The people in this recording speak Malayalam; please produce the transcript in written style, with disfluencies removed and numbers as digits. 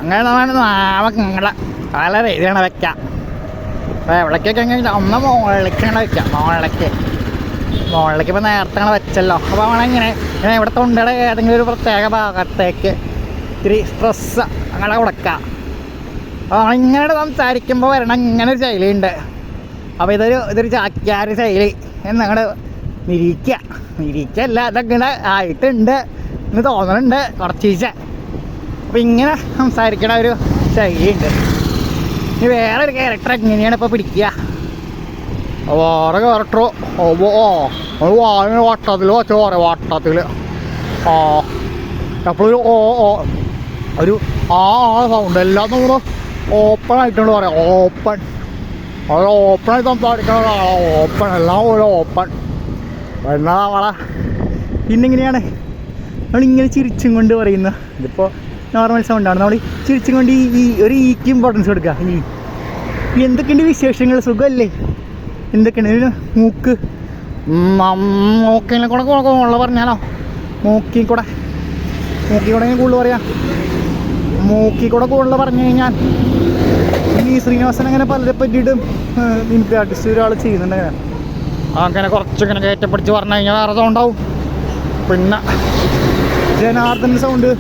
അങ്ങനെ നമ്മൾ നാളെ പല രീതിയാണ് വെക്കാം. അപ്പോൾ എവിടേക്കൊക്കെ എങ്ങനെ ഒന്ന് മുകളിലേക്കാണ് വെക്കാം. മുകളിലേക്ക് ഇപ്പോൾ നേരത്തെ അങ്ങനെ വെച്ചല്ലോ. അപ്പോൾ നമ്മളിങ്ങനെ ഇവിടെ തൊണ്ടയുടെ ഏതെങ്കിലും ഒരു പ്രത്യേക ഭാഗത്തേക്ക് ഇത്തിരി സ്ട്രെസ്സ് അങ്ങനെ കൊടുക്കാം. അപ്പോൾ നമ്മളിങ്ങനെ സംസാരിക്കുമ്പോൾ വരണം ഇങ്ങനെ ഒരു ശൈലിയുണ്ട്. അപ്പോൾ ഇതൊരു ചാക്യാർ ശൈലി എന്നങ്ങോട്ട് നിരീക്കല്ല, ഇതങ്ങനെ ആയിട്ടുണ്ട് എന്ന് തോന്നുന്നുണ്ട് കുറച്ചീച്ച. അപ്പോൾ ഇങ്ങനെ സംസാരിക്കണ ഒരു ശൈലിയുണ്ട്. ഇനി വേറെ ഒരു ക്യാരക്ടർ എങ്ങനെയാണ് ഇപ്പോൾ പിടിക്കുക? വേറെ ക്യാരക്ടർ വട്ടത്തിൽ വെച്ച വട്ടത്തിൽ എപ്പോഴും ഒരു സൗണ്ട് എല്ലാം നമ്മൾ ഓപ്പൺ ആയിട്ടുണ്ട് പറയാം. ഓപ്പണായി സംസാരിക്കുന്ന ഒരാളാണ്. എല്ലാം ഒരു ഓപ്പൺ എന്നാ നമ്മളെ. പിന്നെങ്ങനെയാണ് നമ്മളിങ്ങനെ ചിരിച്ചും കൊണ്ട് പറയുന്നത്. ഇതിപ്പോൾ നോർമൽ സൗണ്ടാണ്. നമ്മൾ ചിരിച്ചും കൊണ്ട് ഒരു ഈക്ക് ഇമ്പോർട്ടൻസ് കൊടുക്കുക. എന്തൊക്കെയുണ്ട് വിശേഷങ്ങൾ? സുഖമല്ലേ? എന്തൊക്കെയാണ് മൂക്കിനെ കൂടെ ഉള്ള പറഞ്ഞാലോ? മൂക്കി കൂടെ കൂടുതൽ പറയാം. മൂക്കി കൂടെ കൂടുതൽ പറഞ്ഞു കഴിഞ്ഞാൽ ഈ ശ്രീനിവാസൻ അങ്ങനെ പലരെ പറ്റിയിട്ടും എനിക്ക് ആർട്ടിസ്റ്റ് ഒരാൾ ചെയ്യുന്നുണ്ട്. അങ്ങനെ കുറച്ചിങ്ങനെ കയറ്റപ്പിടിച്ച് പറഞ്ഞു കഴിഞ്ഞാൽ വേറെ സൗണ്ടാവും. പിന്നെ ജനാർദ്ദൻ സൗണ്ട്